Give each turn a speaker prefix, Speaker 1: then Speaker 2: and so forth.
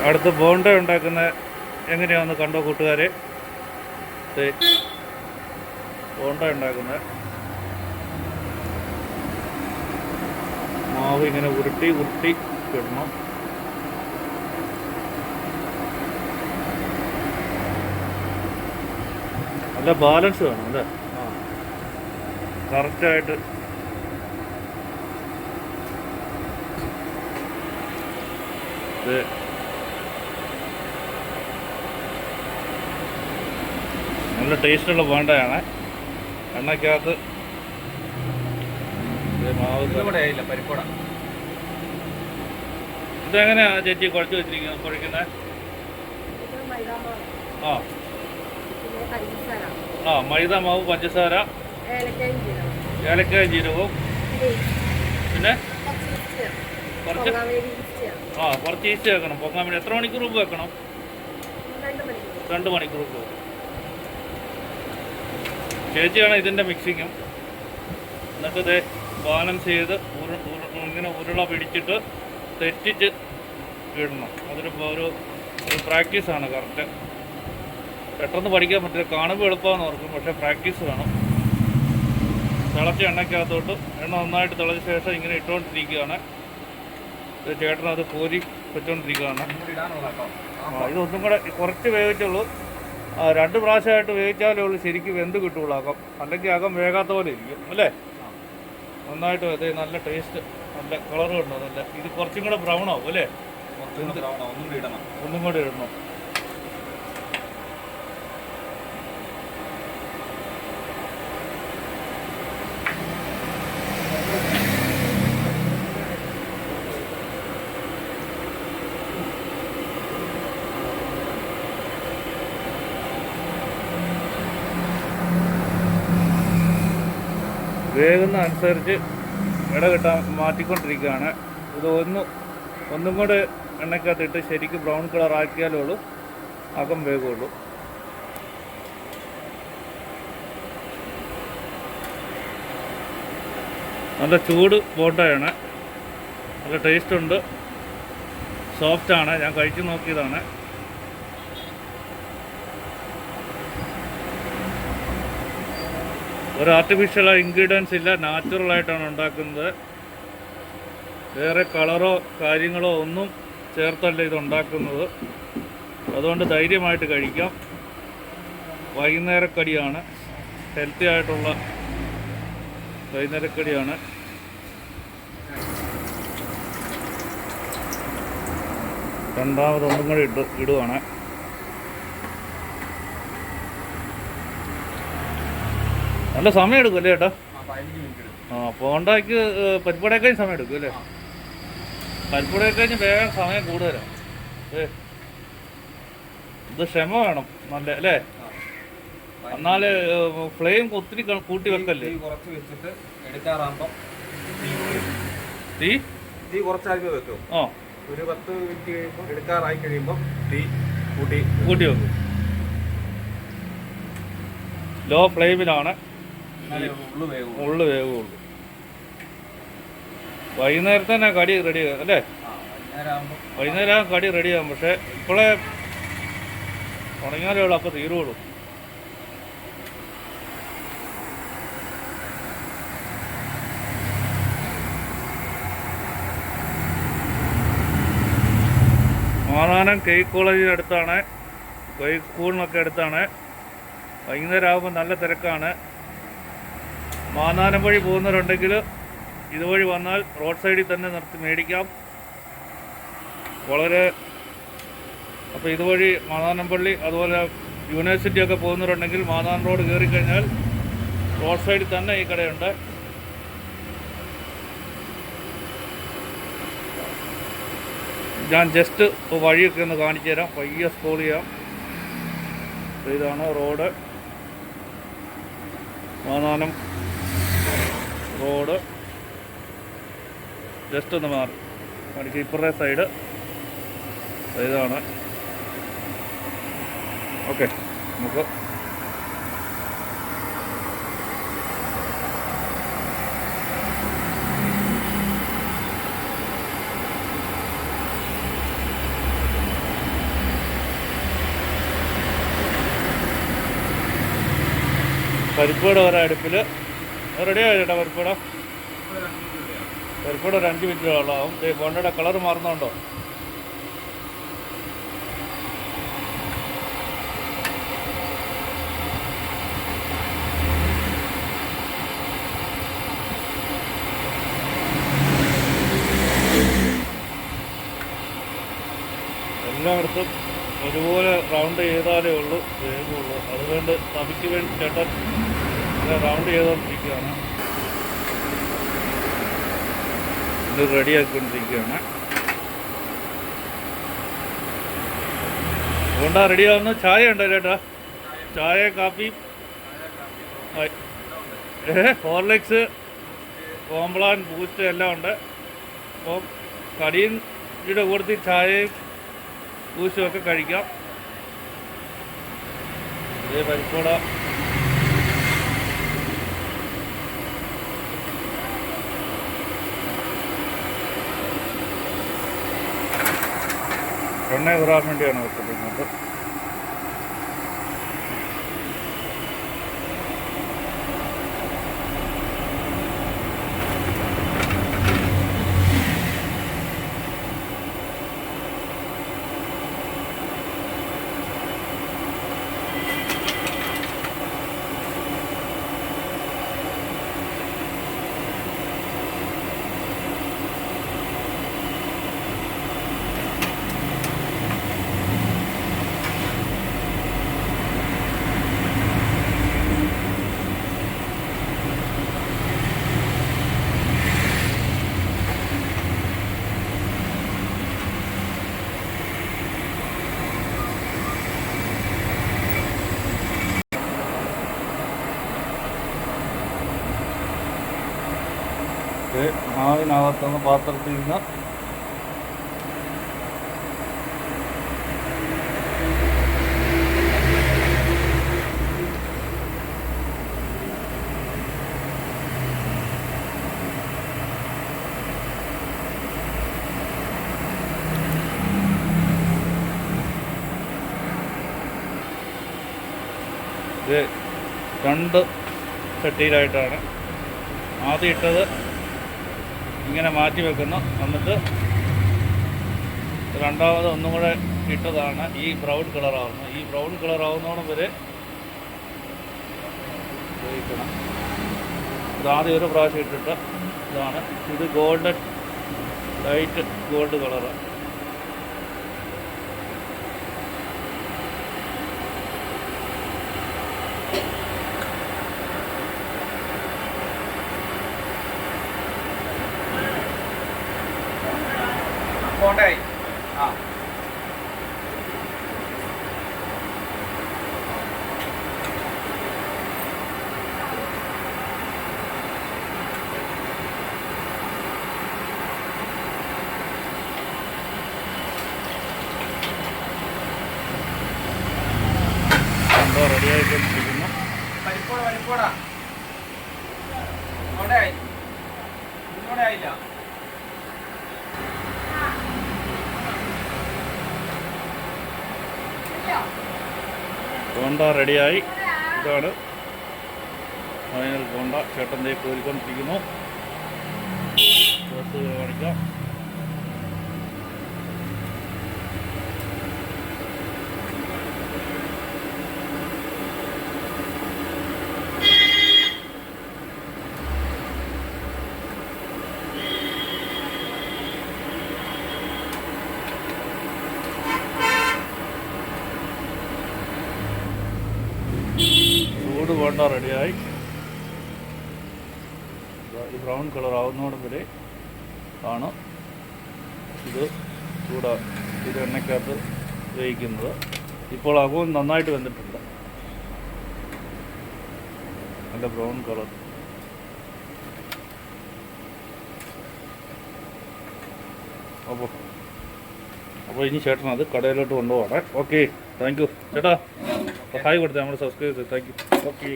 Speaker 1: അടുത്ത് ബോണ്ട ഉണ്ടാക്കുന്ന എങ്ങനെയാണെന്ന് കണ്ടോ കൂട്ടുകാരെ. ബോണ്ട ഉണ്ടാക്കുന്നത് മാവ് ഇങ്ങനെ ഉരുട്ടി ഉരുട്ടി ഇടണം. നല്ല ബാലൻസ് വേണം അല്ലേ, കറക്റ്റായിട്ട്. നല്ല ടേസ്റ്റുള്ള ബോണ്ടയാണ്. എണ്ണയ്ക്കകത്ത് മാവ് പരിപ്പട. ഇതെങ്ങനെയാ ചേച്ചി കുഴച്ച് വെച്ചിരിക്കുന്നത്, കുഴക്കുന്നത്? മൈദ മാവ്, പഞ്ചസാര, ഏലക്കായും ജീരകവും, പിന്നെ കുറച്ച് കുറച്ച് ഈസ്റ്റ് വെക്കണം പൊങ്ങാൻ വേണ്ടി. എത്ര മണിക്കൂർ മുമ്പ് വെക്കണം? 2 മണിക്കൂർ മുമ്പ്. ചേച്ചിയാണ് ഇതിൻ്റെ മിക്സിങ്ങും. എന്നിട്ട് ഇത് ബാലൻസ് ചെയ്ത് ഇങ്ങനെ ഉരുള പിടിച്ചിട്ട് തെറ്റിച്ച് ഇടണം. അതൊരു പ്രാക്ടീസാണ്. കറക്റ്റ് പെട്ടെന്ന് പഠിക്കാൻ പറ്റില്ല, കാണുമ്പോൾ എളുപ്പമാണെന്ന് ഓർക്കും, പക്ഷേ പ്രാക്ടീസ് വേണം. തിളച്ച എണ്ണയ്ക്കകത്തോട്ട് എണ്ണ നന്നായിട്ട് തിളച്ച ശേഷം ഇങ്ങനെ ഇട്ടുകൊണ്ടിരിക്കുകയാണ്. ചേട്ടനത് കോരി വെച്ചുകൊണ്ടിരിക്കുകയാണ്. ഇതൊന്നും കൂടെ കുറച്ച് വേവിച്ചുള്ളൂ. 2 പ്രാവശ്യമായിട്ട് വേവിച്ചാലേ ഉള്ളൂ ശരിക്കും വെന്ത് കിട്ടുള്ളൂ അകം. അല്ലെങ്കിൽ അകം വേകാത്ത പോലെ ഇരിക്കും അല്ലേ. നന്നായിട്ട് അത് നല്ല ടേസ്റ്റ്, നല്ല കളറും ഉണ്ടോ നല്ല. ഇത് കുറച്ചും കൂടെ ബ്രൗൺ ആവും അല്ലേ, ഒന്നും കൂടെ ഇടണം. വേകുന്ന അനുസരിച്ച് ഇടകിട്ടാൻ മാറ്റിക്കൊണ്ടിരിക്കുകയാണ്. ഇത് ഒന്നും കൂടെ എണ്ണയ്ക്കകത്തിട്ട് ശരിക്കും ബ്രൗൺ കളർ ആക്കിയാലേ ഉള്ളൂ അകം വേകുള്ളൂ. നല്ല ചൂട് ബോണ്ടയാണ്, നല്ല ടേസ്റ്റ് ഉണ്ട്, സോഫ്റ്റാണ്. ഞാൻ കഴിച്ചു നോക്കിയതാണ്. ഒരു ആർട്ടിഫിഷ്യൽ ഇൻഗ്രീഡിയൻസ് ഇല്ല, നാച്ചുറലായിട്ടാണ് ഉണ്ടാക്കുന്നത്. വേറെ കളറോ കാര്യങ്ങളോ ഒന്നും ചേർത്തല്ല ഇത് ഉണ്ടാക്കുന്നത്. അതുകൊണ്ട് ധൈര്യമായിട്ട് കഴിക്കാം. വൈകുന്നേരക്കടിയാണ്, ഹെൽത്തി ആയിട്ടുള്ള വൈകുന്നേരക്കടിയാണ്. രണ്ടാമതൊന്നും കൂടി ഇടുവാണ്. നല്ല സമയം എടുക്കും അല്ലേ ചേട്ടാ? പോണ്ടാക്ക് പരിപ്പടയൊക്കെ സമയം എടുക്കും അല്ലേ? പരിപ്പടയൊക്കെ കഴിഞ്ഞ് വേഗം സമയം കൂടുതലാണ്. ഇത് ക്ഷമ വേണം നല്ല അല്ലേ. എന്നാല് ഫ്ലെയിം ഒത്തിരി കൂട്ടി വെക്കല്ലേ.
Speaker 2: തീ കുറച്ചാക്കി വെക്കും. ഒരു 10 മിനിറ്റ് കഴിയുമ്പോൾ എടുക്കാറായി കഴിയുമ്പോൾ തീ കൂട്ടി
Speaker 1: വെക്കും. ലോ ഫ്ലെയിമിലാണ് ഉള്ളു വേവുള്ളൂ. വൈകുന്നേരത്തെ തന്നെ കടി റെഡിയാകും അല്ലേ? വൈകുന്നേരം കടി റെഡിയാകും. പക്ഷേ ഇപ്പോഴേ ഉണങ്ങിയാലേ ഉള്ളൂ, അപ്പോൾ തീരുള്ളൂ. മാനാനം കേക്ക് കോളേജിനടുത്താണ്, കേക്ക് സ്കൂളിനൊക്കെ അടുത്താണ്. വൈകുന്നേരം ആകുമ്പോൾ നല്ല തിരക്കാണ്. മാനാനം വഴി പോകുന്നവരുണ്ടെങ്കിൽ ഇതുവഴി വന്നാൽ റോഡ് സൈഡിൽ തന്നെ നിർത്തി മേടിക്കാം. അപ്പോൾ ഇതുവഴി മാനാനം പള്ളി അതുപോലെ യൂണിവേഴ്സിറ്റി ഒക്കെ പോകുന്നവരുണ്ടെങ്കിൽ മാനാനം റോഡ് കയറിക്കഴിഞ്ഞാൽ റോഡ് സൈഡിൽ തന്നെ ഈ കടയുണ്ട്. ഞാൻ ജസ്റ്റ് വഴിയൊക്കെ ഒന്ന് കാണിച്ചു തരാം, പയ്യെ സ്ക്രോൾ ചെയ്യാം. ഇതാണ് റോഡ്, മാനാനം റോഡ്. ജസ്റ്റ് ഒന്ന് മാറി കാണിക്കുക. ഇപ്പുറത്തെ സൈഡ് ഇതാണ്. ഓക്കെ, നമുക്ക് പരിപ്പൂട ഒരടുപ്പിൽ റെഡിയായി ചേട്ടാ. പരിപ്പൂട ഒരു 5 മിനിറ്റ് വെള്ളമാവും. ബോണ്ടയുടെ കളർ മാറുന്നുണ്ടോ? എല്ലായിടത്തും ഒരുപോലെ റൗണ്ട് ചെയ്താലേ ഉള്ളൂ വേഗമുള്ളൂ. അതുകൊണ്ട് തവിക്ക് വേണ്ടി ചേട്ടൻ റൗണ്ട് ചെയ്തുകൊണ്ടിരിക്കുകയാണ്. ഇത് റെഡിയാക്കിക്കൊണ്ടിരിക്കുകയാണ്. അതുകൊണ്ടാ റെഡിയാവുന്ന. ചായ ഉണ്ടോ ചേട്ടാ? ചായ, കാപ്പി, ഹോർലിക്സ്, കോംപ്ലാൻ, ബൂസ്റ്റ് എല്ലാം ഉണ്ട്. അപ്പോൾ കടിയും ഇവിടെ കൊടുത്ത് ചായയും ബൂസ്റ്റും ഒക്കെ കഴിക്കാം. ഇതേ പരിപ്പൂട എണ്ണ കയറാൻ വേണ്ടിയാണ് വെച്ചിരിക്കുന്നത്. മാവിനകത്തുനിന്ന് പാത്രത്തിൽ നിന്ന് ഇത് 2 ചട്ടിയിലായിട്ടാണ് ആദ്യം ഇട്ടത്. ഇങ്ങനെ മാറ്റി വെക്കുന്നു. എന്നിട്ട് രണ്ടാമത് ഒന്നും കൂടെ ഇട്ടതാണ് ഈ ബ്രൗൺ കളറാവുന്നത്. ഈ ബ്രൗൺ കളറാവുന്നതോളം വരെ ഉപയോഗിക്കണം. ഇതാദ്യം ഒരു പ്രാവശ്യം ഇട്ടിട്ട് ഇതാണ്. ഇത് golden light gold colour.
Speaker 2: Contai ആ
Speaker 1: റെഡിയായിക്കൊണ്ടിരിക്കുന്നു.
Speaker 2: പരിപ്പോട കോണ്ടായി ഇന്നോടെ ആയില്ല.
Speaker 1: ബോണ്ട റെഡിയായി. ഇതാണ് ഫൈനൽ ബോണ്ട. ചേട്ടൻ ദേ കോരിക്കൊണ്ടിരിക്കുന്നു. കാണിക്കാം. ചൂട് ബോണ്ട റെഡിയായി. ഈ ബ്രൗൺ കളർ ആവുന്നതോടെ വരെ ആണ് ഇത് ഇത് എണ്ണയ്ക്കകത്ത് വേവിക്കുന്നത്. ഇപ്പോൾ അകവും നന്നായിട്ട് വെന്തിട്ടുണ്ട്. നല്ല ബ്രൗൺ കളർ. അപ്പോൾ ഇനി ചേട്ടൻ അത് കടയിലോട്ട് കൊണ്ടുപോകണേ. ഓക്കെ, താങ്ക് യു ചേട്ടാ. ഹായ് കൊടുത്തേ, നമ്മൾ സബ്സ്ക്രൈബ് ചെയ്ത്. Thank you. ഓക്കെ.